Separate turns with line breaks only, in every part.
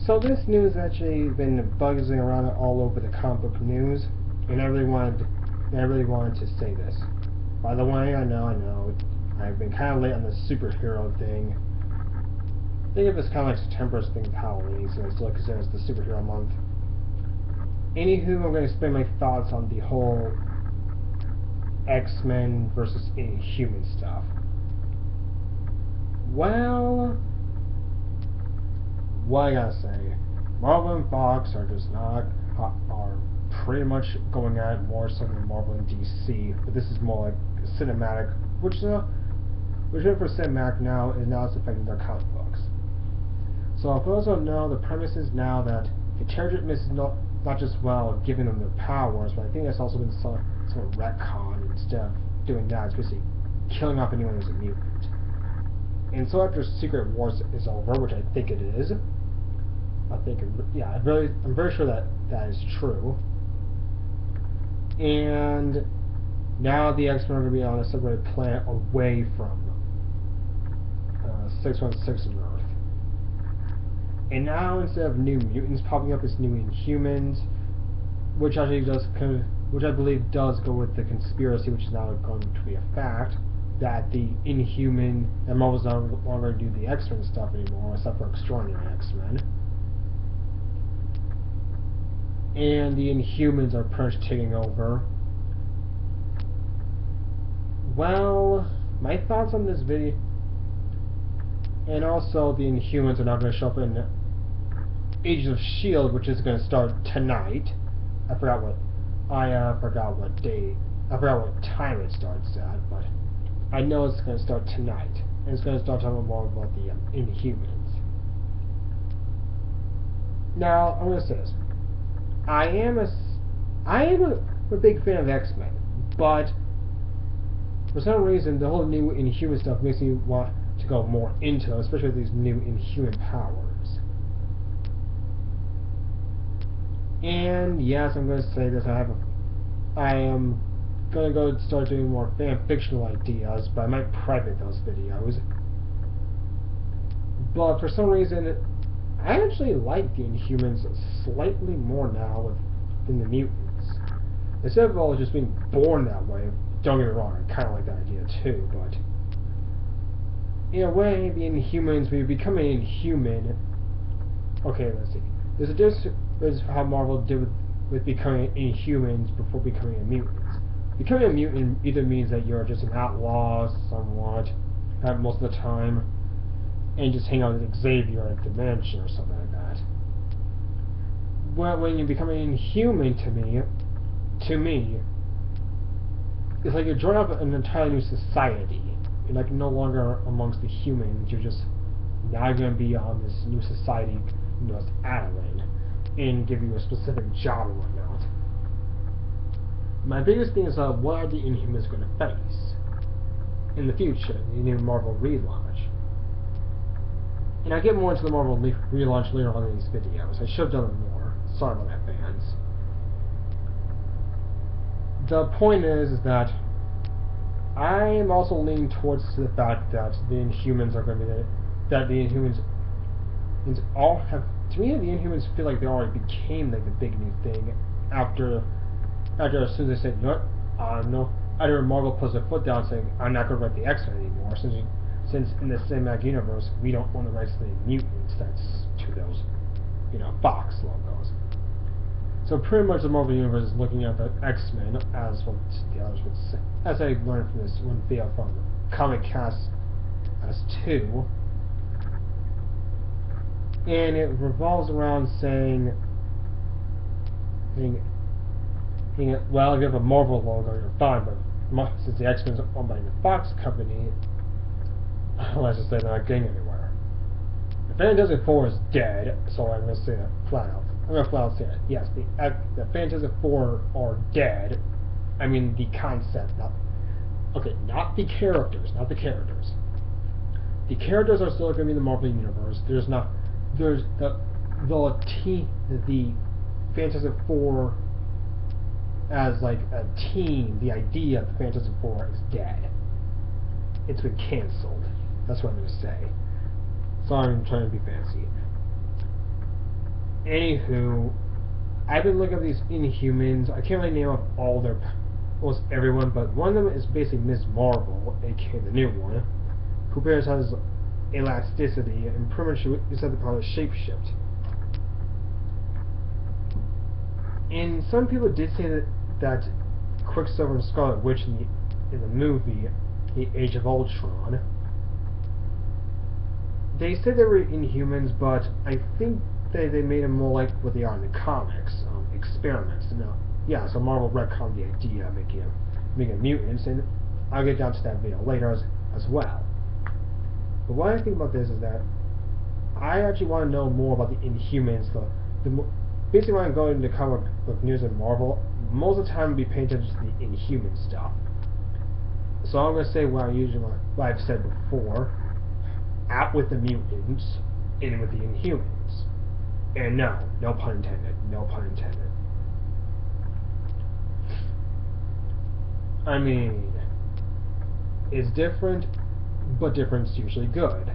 So this news actually been buzzing around all over the comic book news, and I really wanted to say this. By the way, I know, I've been kind of late on the superhero thing. Think of it as kind of like September's thing with Halloween, so I still consider it the superhero month. Anywho, I'm going to explain my thoughts on the whole X-Men versus Inhuman stuff. Well, what I gotta say, Marvel and Fox are just not, are pretty much going at it more so than Marvel and DC, but this is more like cinematic, which for cinematic now is affecting their comic books. So for those who don't know, the premise is now that the character misses not just well giving them their powers, but I think that's also been sort of retcon. Instead of doing that, it's basically killing off anyone who's a mutant. And so after Secret Wars is over, which I think it is, I'm very sure that is true. And now the X-Men are going to be on a separate planet away from 616 on Earth. And now instead of new mutants popping up, it's new Inhumans, which actually which I believe does go with the conspiracy, which is now going to be a fact, that the Inhuman, that Marvel's no longer do the X-Men stuff anymore, except for Extraordinary X-Men. And the Inhumans are pretty much taking over. Well, my thoughts on this video, and also the Inhumans are not going to show up in Agents of S.H.I.E.L.D., which is going to start tonight. I forgot what time it starts at, but I know it's going to start tonight, and it's going to start talking more about the Inhumans. Now, I'm going to say this. I am a big fan of X-Men, but for some reason, the whole new Inhuman stuff makes me want to go more into it, especially with these new Inhuman powers. And yes, I'm going to say this. I am going to go start doing more fan-fictional ideas, but I might private those videos. But for some reason, I actually like the Inhumans slightly more now than the mutants. Instead of all just being born that way, don't get me wrong, I kind of like that idea too, but in a way, the Inhumans, when you become an Inhuman, okay, let's see. There's a difference with how Marvel did with becoming Inhumans before becoming a mutant. Becoming a mutant either means that you're just an outlaw, somewhat, most of the time, and just hang out with Xavier at the mansion or something like that. But when you become an Inhuman, to me, it's like you're joining up an entirely new society. You're like no longer amongst the humans. You're just now going to be on this new society known as Adeline, and give you a specific job and whatnot. My biggest thing is what are the Inhumans going to face in the future, the new Marvel relaunch? And I'll get more into the Marvel relaunch later on in these videos. I should have done it more. Sorry about that, fans. The point is that I am also leaning towards the fact that the Inhumans are going to be that the Inhumans all have. To me, the Inhumans feel like they already became like the big new thing after as soon as they said, you know what, no. Either Marvel puts their foot down saying, I'm not going to write the X-Men anymore, since in the cinematic universe, we don't want to write the mutants that's to those, Fox logos. So pretty much the Marvel universe is looking at the X-Men as what the others would say. As I learned from this one video from Comic Cast as 2. And it revolves around saying, well, if you have a Marvel logo, you're fine, but since the X-Men is owned by the Fox company, let's just say they're not getting anywhere. The Fantastic Four is dead, so I'm going to say that flat out. I'm going to flat out say that. Yes, the Fantastic Four are dead. I mean, the concept, not the characters, The characters are still going to be in the Marvel Universe. There's the Fantastic Four as like a team, the idea of the Fantastic Four is dead. It's been cancelled. That's what I'm going to say. Sorry, I'm trying to be fancy. Anywho, I've been looking at these Inhumans. I can't really name off all their, almost everyone, but one of them is basically Ms. Marvel, aka the new one, who appears has elasticity and pretty much is at the power to shapeshift. And some people did say that Quicksilver and Scarlet Witch in the movie, The Age of Ultron, they said they were Inhumans, but I think they made them more like what they are in the comics, experiments. No, yeah, so Marvel retconned the idea of making mutants, and I'll get down to that video later as well. But what I think about this is that I actually want to know more about the Inhumans. Basically, when I'm going into comic book news and Marvel, most of the time I'll be paying attention to the Inhuman stuff. So I'm going to say what I've said before. Out with the mutants, in with the Inhumans. And no pun intended, no pun intended. I mean, it's different, but different's usually good.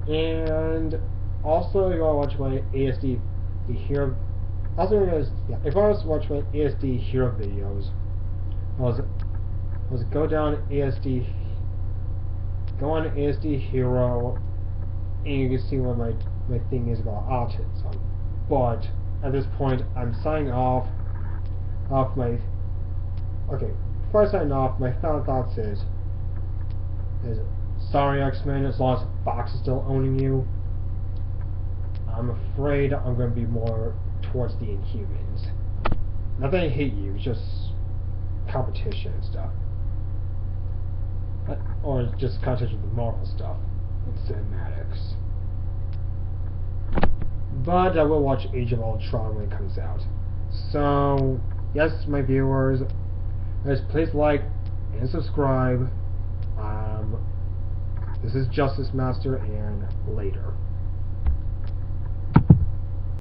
And also, you want to watch my ASD hero. Also, if I was to watch my ASD hero videos, was go on ASD hero, and you can see what my thing is about autism. But at this point, I'm signing off my. Okay, before I sign off, my final thoughts is sorry, X-Men, as long as Fox is still owning you. I'm afraid I'm going to be more towards the Inhumans. Not that I hate you, it's just competition and stuff. Or just competition with the Marvel stuff and cinematics. But I will watch Age of Ultron when it comes out. So, yes, my viewers, guys, please like and subscribe. This is Justice Master, and later.